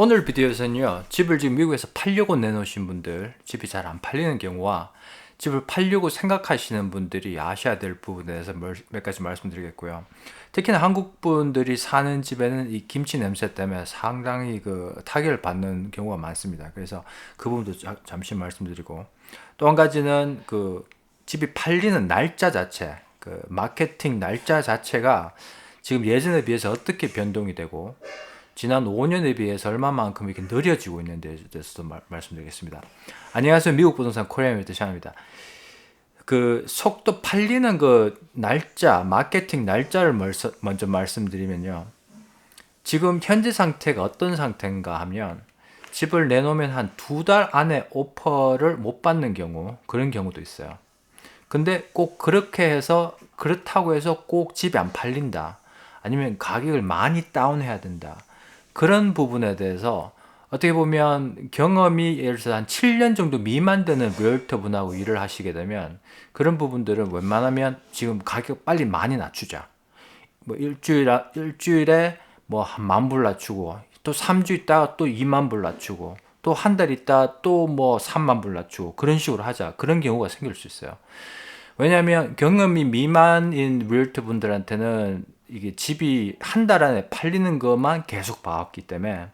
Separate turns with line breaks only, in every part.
오늘 비디오에서는요, 집을 지금 미국에서 팔려고 내놓으신 분들, 집이 잘 안 팔리는 경우와 집을 팔려고 생각하시는 분들이 아셔야 될 부분에 대해서 몇 가지 말씀드리겠고요. 특히나 한국 분들이 사는 집에는 이 김치 냄새 때문에 상당히 타격을 받는 경우가 많습니다. 그래서 그 부분도 잠시 말씀드리고, 또 한 가지는 집이 팔리는 날짜 자체, 마케팅 날짜 자체가 지금 예전에 비해서 어떻게 변동이 되고, 지난 5년에 비해서 얼마만큼 이렇게 느려지고 있는데 대해서도 말씀드리겠습니다. 안녕하세요. 미국 부동산 코리아입니다. 샤입니다. 속도 팔리는 날짜, 마케팅 날짜를 먼저 말씀드리면요. 지금 현재 상태가 어떤 상태인가 하면 집을 내놓으면 한 2달 안에 오퍼를 못 받는 경우, 그런 경우도 있어요. 근데 꼭 그렇다고 해서 꼭 집이 안 팔린다. 아니면 가격을 많이 다운해야 된다. 그런 부분에 대해서 어떻게 보면 경험이 예를 들어서 한 7년 정도 미만 되는 리얼터 분하고 일을 하시게 되면 그런 부분들은 웬만하면 지금 가격 빨리 많이 낮추자. 뭐 일주일에 뭐 한 10,000불 낮추고 또 3주 있다가 또 20,000불 낮추고 또 한 달 있다 또 뭐 30,000불 낮추고 그런 식으로 하자. 그런 경우가 생길 수 있어요. 왜냐하면 경험이 미만인 리얼터 분들한테는 이게 집이 한 달 안에 팔리는 것만 계속 봐왔기 때문에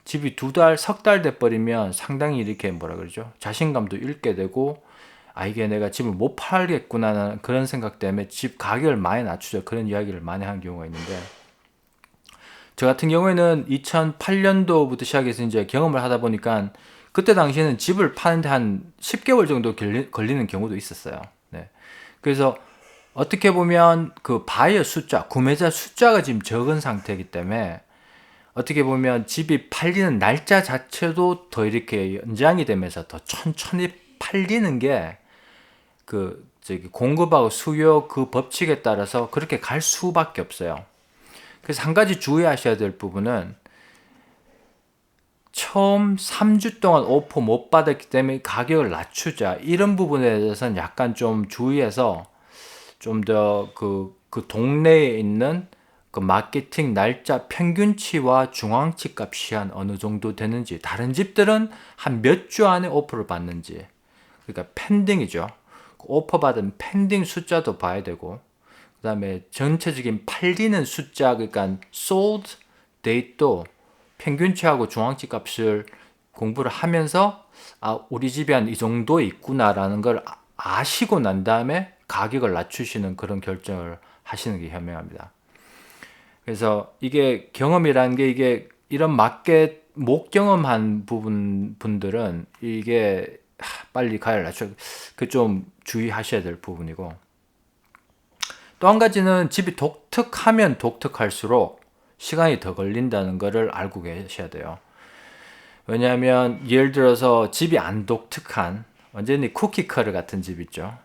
집이 2달, 3달 돼버리면 상당히 이렇게 뭐라 그러죠? 자신감도 잃게 되고, 이게 내가 집을 못 팔겠구나라는 그런 생각 때문에 집 가격을 많이 낮추자. 그런 이야기를 많이 하는 경우가 있는데, 저 같은 경우에는 2008년도부터 시작해서 이제 경험을 하다 보니까 그때 당시에는 집을 파는데 한 10개월 정도 걸리는 경우도 있었어요. 네. 그래서 어떻게 보면 바이어 숫자, 구매자 숫자가 지금 적은 상태이기 때문에 어떻게 보면 집이 팔리는 날짜 자체도 더 이렇게 연장이 되면서 더 천천히 팔리는 게 공급하고 수요 그 법칙에 따라서 그렇게 갈 수밖에 없어요. 그래서 한 가지 주의하셔야 될 부분은 처음 3주 동안 오퍼 못 받았기 때문에 가격을 낮추자. 이런 부분에 대해서는 약간 좀 주의해서 좀 더 그 동네에 있는 마케팅 날짜 평균치와 중앙치 값이 한 어느 정도 되는지, 다른 집들은 한 몇 주 안에 오퍼를 받는지, 그러니까 펜딩이죠. 오퍼 받은 펜딩 숫자도 봐야 되고, 그 다음에 전체적인 팔리는 숫자, 그러니까 sold date도 평균치하고 중앙치 값을 공부를 하면서 우리 집이 한 이 정도 있구나라는 걸 아시고 난 다음에 가격을 낮추시는 그런 결정을 하시는 게 현명합니다. 그래서 이게 경험이라는 게 이게 이런 마켓 못 경험한 분들은 이게 빨리 가격을 낮춰 좀 주의하셔야 될 부분이고, 또 한 가지는 집이 독특하면 독특할수록 시간이 더 걸린다는 것을 알고 계셔야 돼요. 왜냐하면 예를 들어서 집이 안 독특한 완전히 쿠키커를 같은 집 있죠.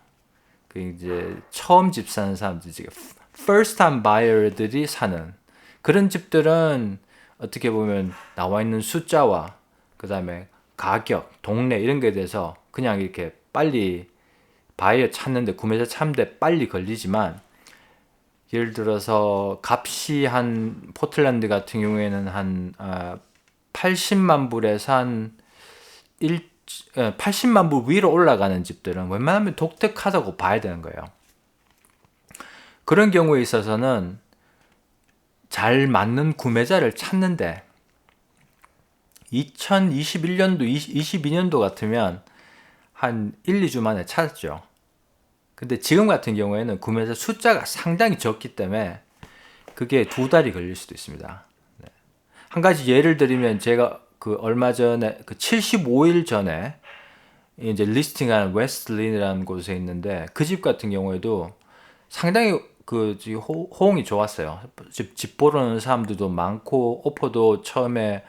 이제 처음 집 사는 사람들, first time buyer들이 사는 그런 집들은 어떻게 보면 나와 있는 숫자와 그 다음에 가격, 동네 이런 거에 대해서 그냥 이렇게 빨리 바이어 찾는데, 구매자 찾는데 빨리 걸리지만, 예를 들어서 값이 한 포틀랜드 같은 경우에는 한 80만 불에서 한 80만 불 위로 올라가는 집들은 웬만하면 독특하다고 봐야 되는 거예요. 그런 경우에 있어서는 잘 맞는 구매자를 찾는데 2021년도, 22년도 같으면 한 1, 2주 만에 찾았죠. 근데 지금 같은 경우에는 구매자 숫자가 상당히 적기 때문에 그게 2달이 걸릴 수도 있습니다. 네. 한 가지 예를 들면 제가 얼마 전에 75일 전에 이제 리스팅한 웨스트린이라는 곳에 있는데 그 집 같은 경우에도 상당히 호응이 좋았어요. 집 보러 오는 사람들도 많고 오퍼도 처음에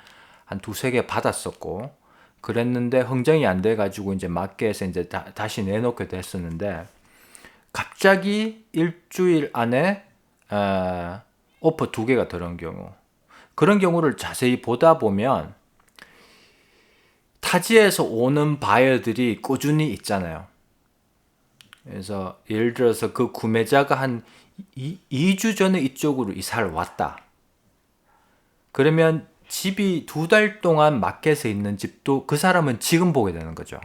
한 2-3개 받았었고 그랬는데 흥정이 안 돼가지고 이제 마켓에서 이제 다시 내놓게 됐었는데 갑자기 일주일 안에 오퍼 2개가 들어온 경우, 그런 경우를 자세히 보다 보면 타지에서 오는 바이어들이 꾸준히 있잖아요. 그래서 예를 들어서 그 구매자가 한 2주 전에 이쪽으로 이사를 왔다. 그러면 집이 2달 동안 마켓에 있는 집도 그 사람은 지금 보게 되는 거죠.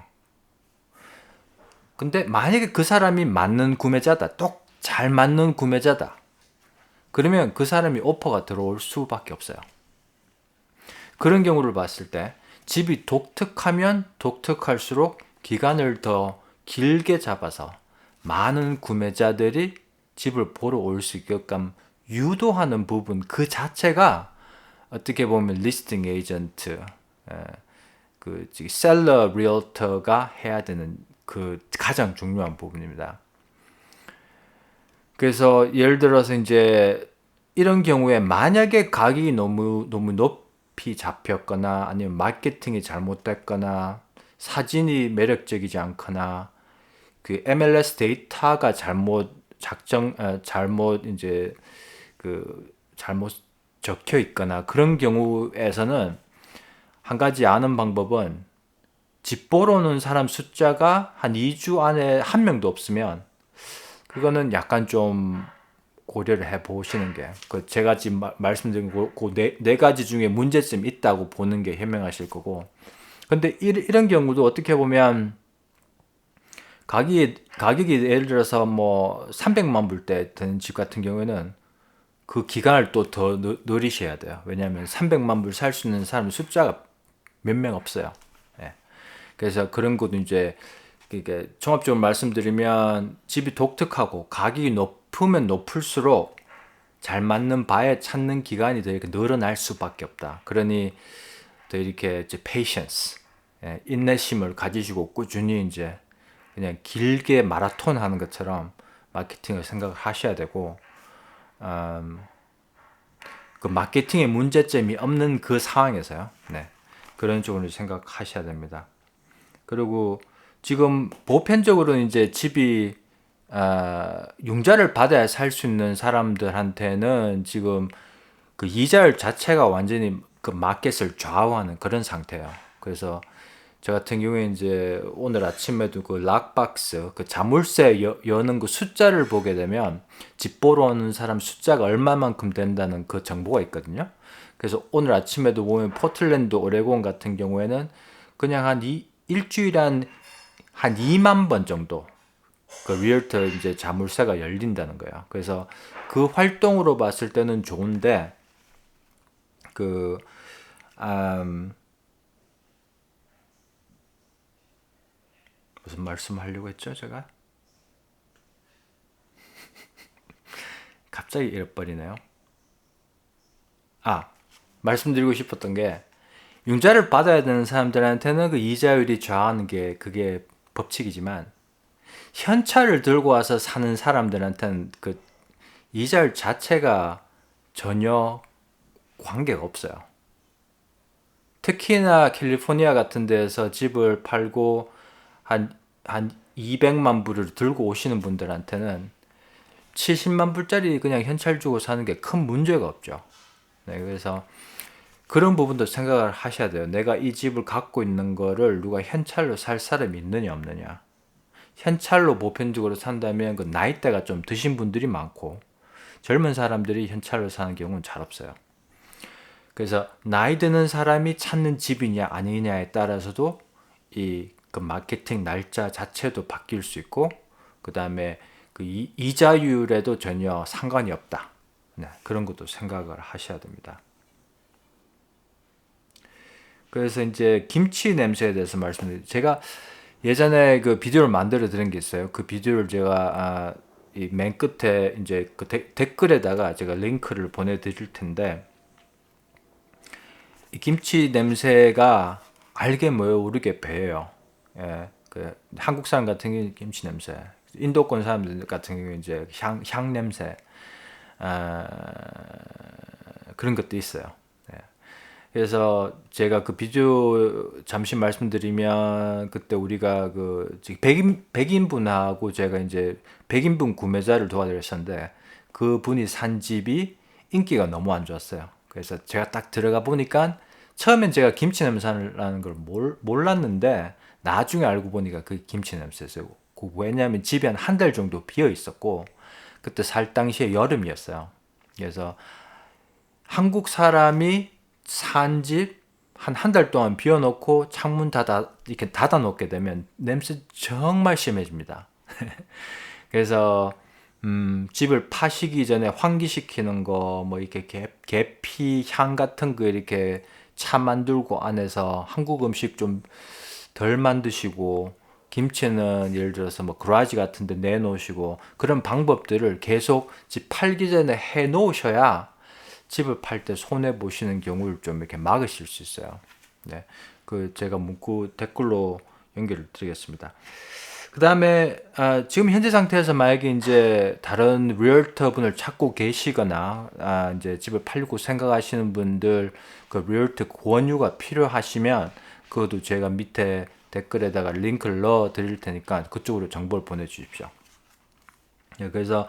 근데 만약에 그 사람이 맞는 구매자다, 똑 잘 맞는 구매자다, 그러면 그 사람이 오퍼가 들어올 수밖에 없어요. 그런 경우를 봤을 때 집이 독특하면 독특할수록 기간을 더 길게 잡아서 많은 구매자들이 집을 보러 올 수 있게끔 유도하는 부분 그 자체가 어떻게 보면 리스팅 에이전트, 그 셀러 리얼터가 해야 되는 그 가장 중요한 부분입니다. 그래서 예를 들어서 이제 이런 경우에 만약에 가격이 너무 높이 잡혔거나 아니면 마케팅이 잘못됐거나 사진이 매력적이지 않거나 그 MLS 데이터가 잘못 이제 잘못 적혀 있거나 그런 경우에서는 한 가지 아는 방법은 집 보러 오는 사람 숫자가 한 2주 안에 한 명도 없으면 그거는 약간 좀 고려를 해 보시는 게, 제가 지금 말씀드린 네 가지 중에 문제점이 있다고 보는 게 현명하실 거고. 근데 이런 경우도 어떻게 보면 가격이 예를 들어서 뭐 300만 불대 되는 집 같은 경우에는 그 기간을 또 더 늘리셔야 돼요. 왜냐하면 300만 불 살 수 있는 사람 숫자가 몇 명 없어요. 예. 그래서 그런 것도 이제 이게 종합적으로 말씀드리면 집이 독특하고 가격이 높으면 높을수록 잘 맞는 바에 찾는 기간이 더 이렇게 늘어날 수밖에 없다. 그러니 더 이렇게 이제 patience, 인내심을 가지시고 꾸준히 이제 그냥 길게 마라톤 하는 것처럼 마케팅을 생각을 하셔야 되고, 그 마케팅의 문제점이 없는 그 상황에서요. 네. 그런 쪽으로 생각하셔야 됩니다. 그리고 지금 보편적으로 이제 집이 융자를 받아야 살 수 있는 사람들한테는 지금 그 이자율 자체가 완전히 그 마켓을 좌우하는 그런 상태예요. 그래서 저 같은 경우에 이제 오늘 아침에도 그 락박스, 그 자물쇠 여는 그 숫자를 보게 되면 집 보러 오는 사람 숫자가 얼마만큼 된다는 그 정보가 있거든요. 그래서 오늘 아침에도 보면 포틀랜드, 오레곤 같은 경우에는 그냥 일주일에 한 2만 번 정도 그 리얼터 이제 자물쇠가 열린다는 거예요. 그래서 그 활동으로 봤을 때는 좋은데, 그 무슨 말씀하려고 했죠, 제가? 갑자기 잃어버리네요. 말씀드리고 싶었던 게, 융자를 받아야 되는 사람들한테는 그 이자율이 좌우하는 게 그게 법칙이지만, 현찰을 들고 와서 사는 사람들한테는 그 이자율 자체가 전혀 관계가 없어요. 특히나 캘리포니아 같은 데서 집을 팔고 한 200만 불을 들고 오시는 분들한테는 70만 불짜리 그냥 현찰 주고 사는 게 큰 문제가 없죠. 네, 그래서 그런 부분도 생각을 하셔야 돼요. 내가 이 집을 갖고 있는 거를 누가 현찰로 살 사람이 있느냐 없느냐. 현찰로 보편적으로 산다면 그 나이대가 좀 드신 분들이 많고 젊은 사람들이 현찰로 사는 경우는 잘 없어요. 그래서 나이 드는 사람이 찾는 집이냐 아니냐에 따라서도 그 마케팅 날짜 자체도 바뀔 수 있고, 그 다음에 그 이자율에도 전혀 상관이 없다. 네, 그런 것도 생각을 하셔야 됩니다. 그래서 이제 김치 냄새에 대해서 말씀드릴게요. 제가 예전에 그 비디오를 만들어 드린 게 있어요. 그 비디오를 제가 이 맨 끝에 이제 그 댓글에다가 제가 링크를 보내드릴 텐데, 이 김치 냄새가 알게 모르게 배요. 예, 그 한국 사람 같은 경우는 김치 냄새, 인도권 사람들 같은 경우는 이제 향 냄새, 그런 것도 있어요. 예. 그래서 제가 그 비디오 잠시 말씀드리면, 그때 우리가 그 100인분하고 제가 이제 100인분 구매자를 도와드렸었는데, 그 분이 산 집이 인기가 너무 안 좋았어요. 그래서 제가 딱 들어가 보니까 처음엔 제가 김치 냄새라는 걸 몰랐는데 나중에 알고 보니까 그 김치 냄새였어요. 왜냐하면 집이 한 달 정도 비어 있었고 그때 살 당시에 여름이었어요. 그래서 한국 사람이 산 집 한 달 동안 비워놓고 창문 이렇게 닫아 놓게 되면 냄새 정말 심해집니다. 그래서 집을 파시기 전에 환기시키는 거, 뭐 이렇게 계피 향 같은 거 이렇게 차 만들고 안에서 한국 음식 좀 덜 만드시고, 김치는 예를 들어서 뭐 그라지 같은 데 내놓으시고, 그런 방법들을 계속 집 팔기 전에 해 놓으셔야 집을 팔 때 손해 보시는 경우를 좀 이렇게 막으실 수 있어요. 네. 그 제가 문구 댓글로 연결을 드리겠습니다. 그 다음에 지금 현재 상태에서 만약에 이제 다른 리얼터 분을 찾고 계시거나 이제 집을 팔고 생각하시는 분들 그 리얼터 권유가 필요하시면 그것도 제가 밑에 댓글에다가 링크를 넣어 드릴 테니까 그쪽으로 정보를 보내주십시오. 네, 그래서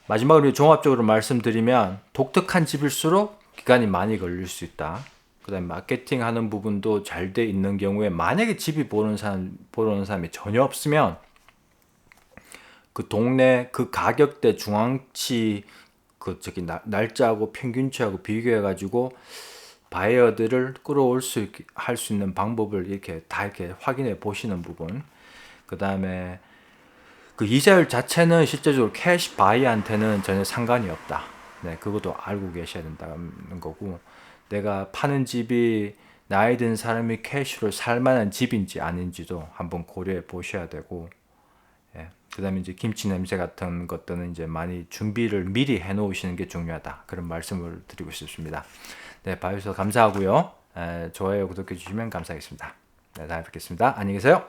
마지막으로 종합적으로 말씀드리면 독특한 집일수록 기간이 많이 걸릴 수 있다. 그 다음에 마케팅 하는 부분도 잘 돼 있는 경우에 만약에 집이 보러 오는 사람이 전혀 없으면 그 동네 그 가격대 중앙치 그 저기 날짜하고 평균치하고 비교해 가지고 바이어들을 끌어올 할 수 있는 방법을 이렇게 다 이렇게 확인해 보시는 부분. 그 다음에 그 이자율 자체는 실제적으로 캐시 바이한테는 전혀 상관이 없다. 네, 그것도 알고 계셔야 된다는 거고, 내가 파는 집이 나이 든 사람이 캐시로 살 만한 집인지 아닌지도 한번 고려해 보셔야 되고, 예, 그 다음에 이제 김치 냄새 같은 것들은 이제 많이 준비를 미리 해 놓으시는 게 중요하다. 그런 말씀을 드리고 싶습니다. 네, 봐주셔서 감사하고요. 좋아요, 구독해 주시면 감사하겠습니다. 네, 다음에 뵙겠습니다. 안녕히 계세요.